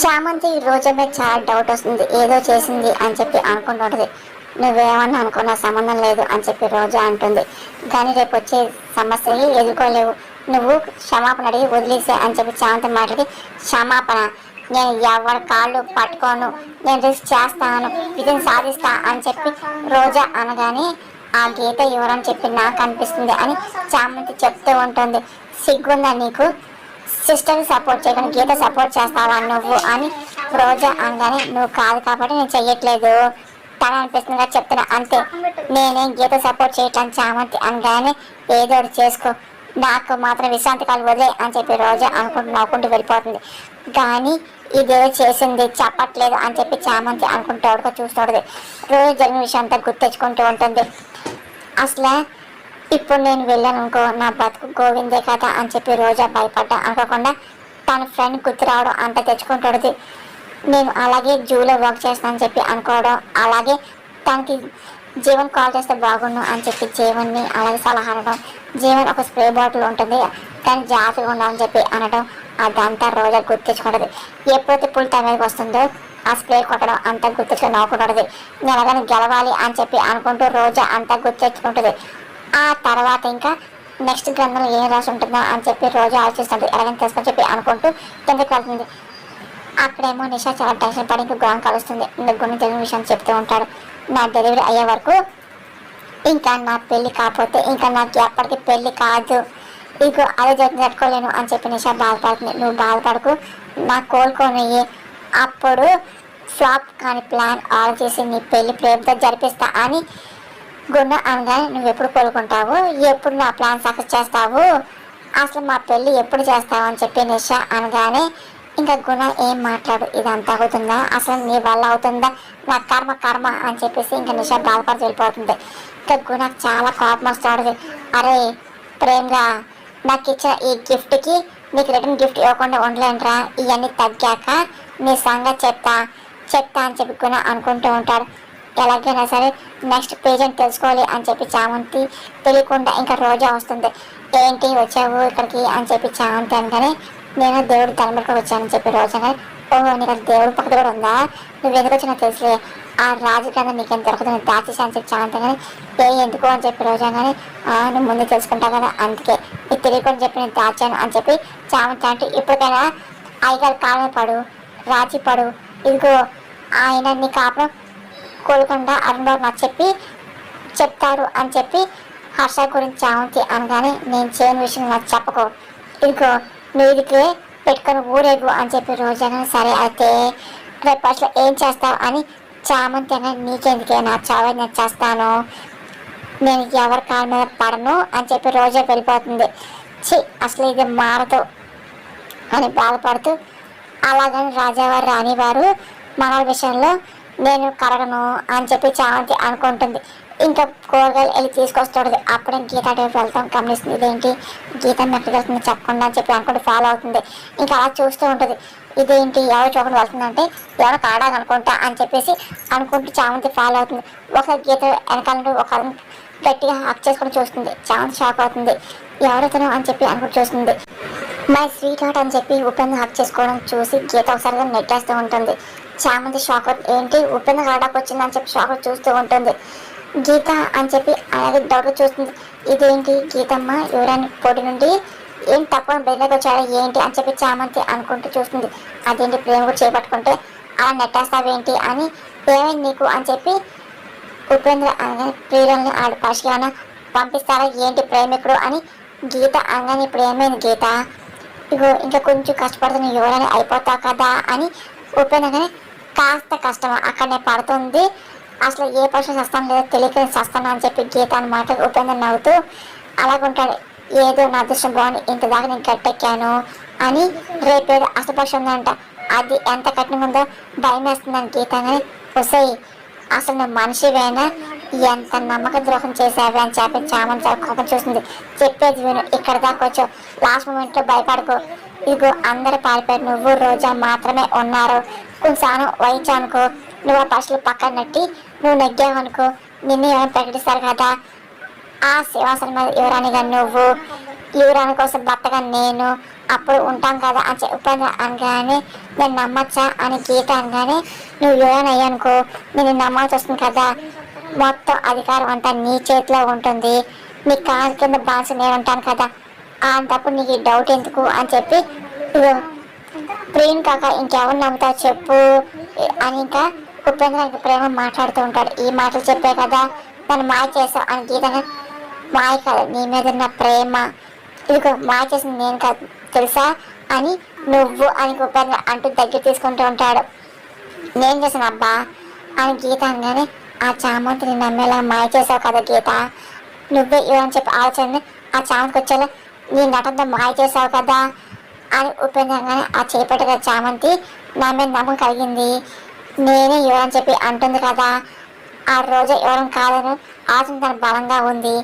చామంతి రోజా మీద చాలా డౌట్ వస్తుంది, ఏదో చేసింది అని చెప్పి అనుకుంటుంటది. నువ్వేమన్నా అనుకున్న సంబంధం లేదు అని చెప్పి రోజా అంటుంది. కానీ రేపు వచ్చే సమస్యని ఎదుర్కోలేవు, నువ్వు క్షమాపణ అడిగి వదిలేసే అని చెప్పి చామంతి మాట్లాడి, క్షమాపణ నేను ఎవరి కాళ్ళు పట్టుకోను, నేను రిస్క్ చేస్తాను, విధిని సాధిస్తా అని చెప్పి రోజా అనగానే ఆ గీత ఎవరని చెప్పి నాకు అనిపిస్తుంది అని చామంతి చెప్తూ ఉంటుంది. సిగ్గుందా నీకు? సిస్టర్ని సపోర్ట్ చేయకుండా గీత సపోర్ట్ చేస్తావా నువ్వు అని రోజా అనగానే, నువ్వు కాదు కాబట్టి నేను చెయ్యట్లేదు, తన అనిపిస్తుందిగా చెప్తున్నా అంతే, నేనేం గీత సపోర్ట్ చేయటానికి చామంతి అనగానే, ఏదో ఒకటి చేసుకో, నాకు మాత్రం విశ్రాంతి కాలు వదిలే అని చెప్పి రోజా అనుకుంటూ నవ్వుకుంటూ వెళ్ళిపోతుంది. కానీ ఇదే చేసింది చెప్పట్లేదు అని చెప్పి చామంతి అనుకుంటూ చూస్తుంటుంది. రోజు జరిగిన విషయం అంతా గుర్తెచ్చుకుంటూ ఉంటుంది. అసలు ఇప్పుడు నేను వెళ్ళాను అనుకో, నా బతుకు గోవిందే కదా అని చెప్పి రోజా భయపడ్డా అనుకోకుండా తన ఫ్రెండ్ గుర్తు రావడం అంతా తెచ్చుకుంటుంది. నేను అలాగే జూలో వర్క్ చేస్తానని చెప్పి అనుకోవడం, అలాగే తనకి జీవన్ కాల్ చేస్తే బాగుండు అని చెప్పి జీవన్ని అలాగే సలహా అనడం, జీవన్ ఒక స్ప్రే బాటిల్ ఉంటుంది దాన్ని జాగ్రత్తగా ఉండాలని చెప్పి అనడం, అదంతా రోజా గుర్తించుకుంటుంది. ఎప్పుడైతే పుల్ తన మీదకి వస్తుందో ఆ స్ప్రే కొట్టడం అంతా గుర్తించుకొని నవ్వుకుంటుంది. నేను ఎలాగని గెలవాలి అని చెప్పి అనుకుంటూ రోజా అంతా గుర్తించుకుంటుంది. ఆ తర్వాత ఇంకా నెక్స్ట్ గ్రంథంలో ఏం రాసి ఉంటుందా అని చెప్పి రోజా ఆలోచిస్తుంది. ఎలాగని తెలుసుకొని చెప్పి అనుకుంటూ కిందకి వెళ్తుంది. అక్కడేమో నిషా చాలా టెన్షన్ పడి ఇంకా గుణం కలుస్తుంది. ఇంకా గుణం తెలియని విషయం చెప్తూ ఉంటాడు. నా డెలివరీ అయ్యే వరకు ఇంకా నా పెళ్ళి కాకపోతే ఇంకా నాకు ఎప్పటికీ పెళ్ళి కాదు, ఇగో అదే జరిగి తట్టుకోలేను అని చెప్పి నిషా బాధపడుతుంది. నువ్వు బాధపడకు, నాకు కోలుకోనయ్యి, అప్పుడు ఫ్లాప్ కాని ప్లాన్ ఆలోచించి నీ పెళ్లి ప్రేమతో జరిపిస్తా అని గుణ అనగానే, నువ్వు ఎప్పుడు కోలుకుంటావు, ఎప్పుడు నా ప్లాన్ సక్సెస్ చేస్తావు, అసలు మా పెళ్ళి ఎప్పుడు చేస్తావు అని చెప్పి నిషా అనగానే, ఇంకా గుణ ఏం మాట్లాడు, ఇదంతా అవుతుందా, అసలు నీ వల్ల అవుతుందా, నా కర్మ కర్మ అని చెప్పేసి ఇంకా నిషా బాధపడి వెళ్ళిపోతుంది. ఇంకా గుణకు చాలా కోపం వస్తాడు. అరే ప్రేమగా నాకు ఇచ్చిన ఈ గిఫ్ట్కి నీకు రిటర్న్ గిఫ్ట్ ఇవ్వకుండా ఉండలేంట్రా, ఇవన్నీ తగ్గాక నీ సంగతి చెప్తా అని చెప్పి గుణ అనుకుంటూ ఉంటాడు. ఎలాగైనా సరే నెక్స్ట్ పేజెంట్ తెలుసుకోవాలి అని చెప్పి చామంతి తెలియకుండా ఇంకా రోజా వస్తుంది. ఏంటి వచ్చావు ఇక్కడికి అని చెప్పి చామంతి అనగానే, నేను దేవుడు తలమిరకు వచ్చానని చెప్పి రోజా కానీ, ఓహో నీకు దేవుడు పక్కన కూడా ఉందా, నువ్వు ఎందుకు వచ్చినా తెలుసులే, ఆ రాజు కన్నా నీకేం దొరకదు, నేను దాచేసా అని చెప్పి చామంతి కానీ, ఎందుకు అని చెప్పి రోజా కానీ, నువ్వు ముందు తెలుసుకుంటావు కదా అందుకే నీకు తెలియకుండా చెప్పి నేను దాచాను అని చెప్పి చామంతి అంటే, ఇప్పటికైనా అయ్యగారు కాలమే పడు, రాజీ పడు, ఇదిగో ఆయన నీ కాపురం కోలుకుండా అరుణ్ బాబు నాకు చెప్తారు అని చెప్పి హర్ష గురించి చామంతి అనగానే, నేను చేయని విషయం నాకు చెప్పకు, ఇదిగో నీదికే పెట్టుకొని ఊరేగు అని చెప్పి రోజాగా, సరే అయితే రేపు అసలు ఏం చేస్తావు అని చామంతి అనగా, నీకెందుకే నా చావే నేను చేస్తాను, నేను ఎవరి కాళ్ళ మీద పడను అని చెప్పి రోజా వెళ్ళిపోతుంది. అసలు ఇది మారదు అని బాధపడుతూ, అలాగని రాజావారు రాణివారు మన విషయంలో నేను కరగను అని చెప్పి చామంతి అనుకుంటుంది. ఇంకా కూరగాయలు వెళ్ళి తీసుకొస్తుంది. అప్పుడే గీత అటువైపు వెళ్తాం గమనిస్తుంది. ఇదేంటి గీత మెట్టుకు వెళ్తుంది చెప్పకుండా అని చెప్పి అనుకుంటూ ఫాలో అవుతుంది. ఇంకా అలా చూస్తూ ఉంటుంది. ఇదేంటి ఎవరు చూడకుండా వెళ్తుందంటే ఎవరు కాడాలనుకుంటా అని చెప్పేసి అనుకుంటూ చామంతి ఫాలో అవుతుంది. ఒక గీత వెనకాల ఒక గట్టిగా హక్ చేసుకుని చూస్తుంది. చామంతి షాక్ అవుతుంది. ఎవరితను అని చెప్పి అనుకుంటూ చూస్తుంది. మై స్వీట్ హార్ట్ అని చెప్పి ఉపేంద్ర హక్ చేసుకోవడం చూసి గీత ఒకసారిగా నెట్టేస్తూ ఉంటుంది. చామంతి షాక్ ఏంటి ఉపేంద్ర హడాకు వచ్చిందని చెప్పి షాక్ చూస్తూ ఉంటుంది. గీత అని చెప్పి అలాగే డౌట్గా చూస్తుంది. ఇదేంటి గీతమ్మ ఎవరైనా పోటీ నుండి ఏం తక్కువ బయటకు వచ్చాడా ఏంటి అని చెప్పి చామంతి అనుకుంటూ చూస్తుంది. అదేంటి ప్రేమ కూడా చేపట్టుకుంటే అలా నెట్టేస్తావేంటి అని, ఏమైంది నీకు అని చెప్పి ఉపేంద్ర అనగానే, ప్రియులని ఆడు పశుగాన పంపిస్తారా ఏంటి ప్రేమికుడు అని గీత అనగానే, ఇప్పుడు ఏమైంది గీత, ఇగో ఇంకా కొంచెం కష్టపడుతున్న ఎవరైనా అయిపోతావు కదా అని ఉపేంద్రగానే, కాస్త కష్టం అక్కడనే పడుతుంది, అసలు ఏ పశువు సస్తాను లేదో తెలియక సస్తాను అని చెప్పి గీత అనమాట. ఉపేంద్ర నవ్వుతూ అలాగుంటాడు. ఏదో నా అదృష్టం బాగుంది, ఇంతదాకా నేను కట్టెక్కాను అని, రేపేదో అసలు పశువు ఉందంట, అది ఎంత కఠినంగా ఉందో భయం వేస్తుందని గీత అని, వస్తాయి అసలు నువ్వు మనిషివేనా, ఎంత నమ్మక ద్రోహం చేసావే అని చెప్పి చామంతి కోపం చూస్తుంది. చెప్పేది విను, ఇక్కడ దాకా వచ్చావు, లాస్ట్ మూమెంట్లో భయపడుకో, ఇదిగో అందరు పారిపోయారు, నువ్వు రోజా మాత్రమే ఉన్నారు, కొంచెం వహించానుకో, నువ్వు ఆ పశువులు పక్కన నెట్టి నువ్వు నెగ్గావనుకో, నిన్ను ఏమైనా ప్రకటిస్తారు కదా, ఆ శివాసనం మీద యువరాణిగా నువ్వు, యువరాణి కోసం భర్తగా నేను, అప్పుడు ఉంటాం కదా అని చెప్పాను అనగానే నేను నమ్మచ్చా అని గీత అనగానే నువ్వు యువన్ అయ్యానుకో నేను నమ్మాల్సి వస్తుంది కదా, మొత్తం అధికారం అంతా నీ చేతిలో ఉంటుంది, నీ కాలు కింద బాన్స్ నేను ఉంటాను కదా, అంతప్పుడు నీకు డౌట్ ఎందుకు అని చెప్పి ప్రేమ్ కాక ఇంకెవరు నమ్ముతావు చెప్పు అని ఇంకా ఉపేంద్రానికి ప్రేమ మాట్లాడుతూ ఉంటాడు. ఈ మాటలు చెప్పే కదా నన్ను మాయ చేసావు అని గీత మాయ కాదు నీ మీద ఉన్న ప్రేమ, ఇదిగో మాయ చేసింది నేను కాదు తెలుసా అని నువ్వు అని ఉపేంద్ర అంటూ దగ్గర తీసుకుంటూ ఉంటాడు. నేను చేశాను అబ్బా అని గీత అనగానే ఆ చామంతిని నమ్మేలా మాయ చేసావు కదా గీత, నువ్వే ఇవ్వని చెప్పి ఆలోచన ఆ చామంతికి వచ్చేలా నీ నటనతో మాయ చేసావు కదా అని ఉపేంద్రంగానే ఆ చేపట్టుగా చామంతి నా మీద నమ్మకం కలిగింది, నేనే ఇవ్వని చెప్పి అంటుంది కదా, ఆ రోజు ఇవ్వడం కాదని ఆలోచన తన బలంగా ఉంది,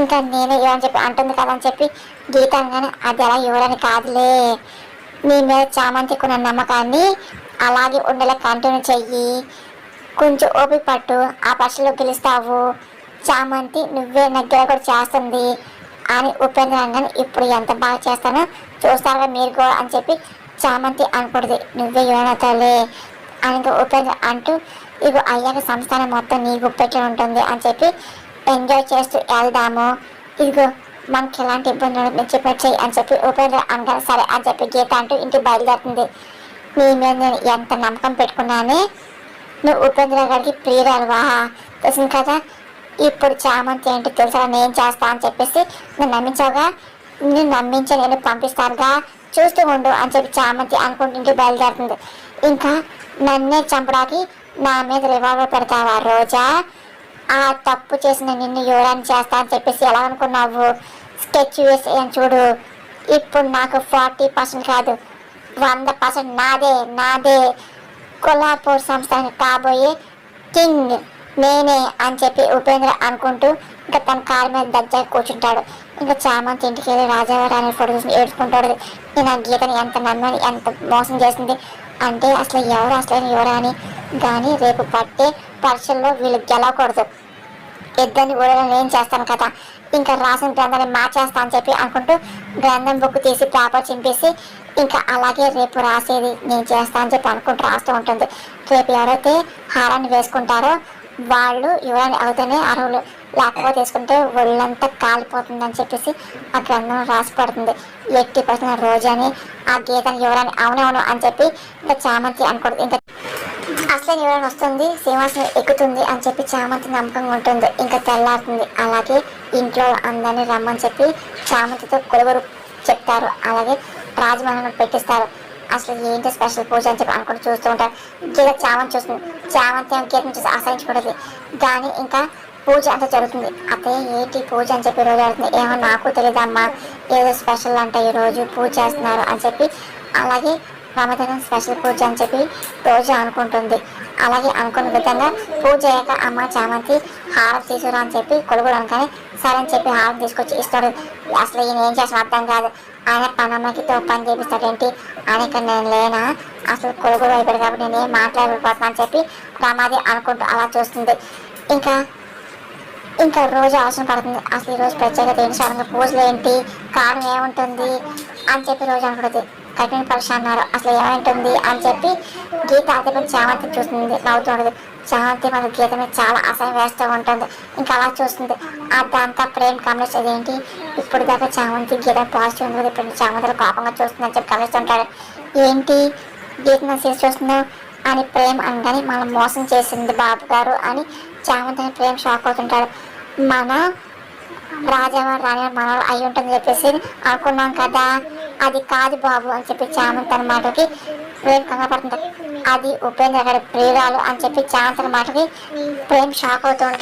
ఇంకా నేనే ఇవ్వని చెప్పి అంటుంది కదా అని చెప్పి గీత అనగానే అది ఎలా ఇవ్వడానికి కాదులే, నీ మీద చామంతికి ఉన్న నమ్మకాన్ని అలాగే ఉండేలా కంటిన్యూ చెయ్యి, కొంచెం ఓపిక పట్టు ఆ పరీక్షలో గెలుస్తావు, చామంతి నువ్వే నగ్గర కూడా చేస్తుంది అని ఉపేంద్ర అనగానే ఇప్పుడు ఎంత బాగా చేస్తానో చూస్తారుగా మీరు కూడా అని చెప్పి చామంతి అనుకూడదు, నువ్వే యువనతలే అని ఇంకా ఉపేంద్ర అంటూ ఇగో అయ్యాక సంస్థానం మొత్తం నీ గుప్పెట్టి ఉంటుంది అని చెప్పి ఎంజాయ్ చేస్తూ వెళ్దాము, ఇదిగో మనకి ఎలాంటి ఇబ్బంది ఉండదు చెప్పి చెయ్యి అని చెప్పి ఉపేంద్ర అనగా సరే అని చెప్పి గీత అంటూ ఇంటికి బయలుదేరుతుంది. నీ మీద నేను ఎంత నమ్మకం పెట్టుకున్నానే, నువ్వు ఉపేంద్ర గారికి ప్రియురాలువా తెలిసింది కదా, ఇప్పుడు చామంతి ఏంటో తెలుసా నేను చేస్తా అని చెప్పేసి నువ్వు నమ్మించావుగా, నేను నమ్మించి నేను పంపిస్తానుగా చూస్తూ ఉండు అని చెప్పి చామంతి అనుకుంటుంటే బయలుదేరుతుంది. ఇంకా నన్నే చంపడానికి నా మీద రివాల్వర్ పెడతావా రోజా, ఆ తప్పు చేసిన నిన్ను యువరాన్ని చేస్తా అని చెప్పేసి ఎలా అనుకున్నావు, స్కెచ్ వేసి చూడు, ఇప్పుడు నాకు 40% కాదు 100% నాదే నాదే, కొల్హాపూర్ సంస్థానికి కాబోయే కింగ్ నేనే అని చెప్పి ఉపేంద్ర అనుకుంటూ ఇంకా తన కారు మీద దగ్గర కూర్చుంటాడు. ఇంకా చామంతి ఇంటికి వెళ్ళి రాజావారి ఫోటో చూసి ఏడ్చుకుంటాడు, నేను ఆ గీతని ఎంత నమ్మని ఎంత మోసం చేసింది అంటే అసలు ఎవరు అసలు ఎవరా అని, కానీ రేపు పట్టే పరీక్షల్లో వీళ్ళు గెలవకూడదు, ఇద్దరిని కూడా నేను చేస్తాను కదా, ఇంకా రాసిన గ్రంథాన్ని మార్చేస్తా అని చెప్పి అనుకుంటూ గ్రంథం బుక్ తీసి పేపర్ చింపేసి ఇంకా అలాగే రేపు రాసేది నేను చేస్తా అని చెప్పి అనుకుంటూ రాస్తూ ఉంటుంది. రేపు ఎవరైతే హారాన్ని వేసుకుంటారో వాళ్ళు యువరాన్ని అవుతూనే అర్హులు, లేకపోతే వేసుకుంటే ఒళ్ళంతా కాలిపోతుందని చెప్పేసి ఆ గ్రంథం రాసి పడుతుంది. 80% రోజని ఆ గీతని యువరాన్ని అవునవును అని చెప్పి ఇంకా చామంతి అనుకోడు, ఇంకా అసలు యువరాన్ని వస్తుంది సింహాసనం ఎక్కుతుంది అని చెప్పి చామంతి నమ్మకంగా ఉంటుంది. ఇంకా తెల్లారుతుంది, అలాగే ఇంట్లో అందరినీ రమ్మని చెప్పి చామంతితో కొలువురు చెప్తారు, అలాగే రాజమహల్ పెట్టిస్తారు. అసలు ఏంటి స్పెషల్ పూజ అని చెప్పి అనుకుంటూ చూస్తూ ఉంటారు. గీత చామంతి చూస్తుంది, చామంతి గీతను చూసి ఆశ్రయించకూడదు, కానీ ఇంకా పూజ అంతా జరుగుతుంది. అదే ఏంటి పూజ అని చెప్పి రోజు జరుగుతుంది, ఏమో నాకు తెలియదమ్మా, ఏదో స్పెషల్ అంటే ఈరోజు పూజ చేస్తున్నారు అని చెప్పి, అలాగే రమదనం స్పెషల్ పూజ అని చెప్పి రోజు అనుకుంటుంది. అలాగే అనుకున్న విధంగా పూజ అయ్యాక అమ్మ చామంతి హారం తీసుకురా అని చెప్పి కొడుకుడు అనగానే సరే అని చెప్పి హారం తీసుకొచ్చి ఇస్తాడు. అసలు ఈయన ఏం చేసిన అర్థం కాదు, ఆయన పనమ్మకితో పని చేపిస్తాడేంటి ఆయన ఇక్కడ నేను లేనా, అసలు కొడుకుడు అయిపోయాడు కాబట్టి నేను ఏం మాట్లాడకపోతున్నా అని చెప్పి రమాది అనుకుంటూ అలా చూస్తుంది. ఇంకా రోజు అవసరం పడుతుంది, అసలు ఈరోజు ప్రత్యేకత ఏంటి, సడన్గా పూజలు ఏంటి, కారణం ఏముంటుంది అని చెప్పి రోజు అనుకుంటుంది. కఠిన పరీక్ష అన్నారు, అసలు ఏమైంటుంది అని చెప్పి గీత అదే చామంతి చూస్తుంది, నవ్వుతుంటుంది. చామంతి మన గీత మీద చాలా అసహ్యం వేస్తూ ఉంటుంది. ఇంకా అలా చూస్తుంది, అదంతా ప్రేమ కమలేష్ అదేంటి ఇప్పుడు దాకా చామంతి గీత పాజిటివ్ ఉంటుంది, ఇప్పుడు చామంతిలో కోపంగా చూస్తుంది అని చెప్పి కలుస్తుంటాడు. ఏంటి గీతను చేసి చూస్తున్నావు అని ప్రేమ అనగానే మనం మోసం చేసింది బాబు గారు అని చామంతిని ప్రేమ షాక్ అవుతుంటాడు. మన రాజావారు రాణి మనవారు అయి ఉంటుంది చెప్పేసి అనుకున్నాం కదా, అది కాదు బాబు అని చెప్పి చామంతి అన్న మాటకి ప్రేమ కంగారు పడుతుంటాడు. అది ఉపేంద్ర గారి ప్రియురాలు అని చెప్పి చామంతి అన్న మాటకి ప్రేమ షాక్ అవుతూ ఉంటాడు.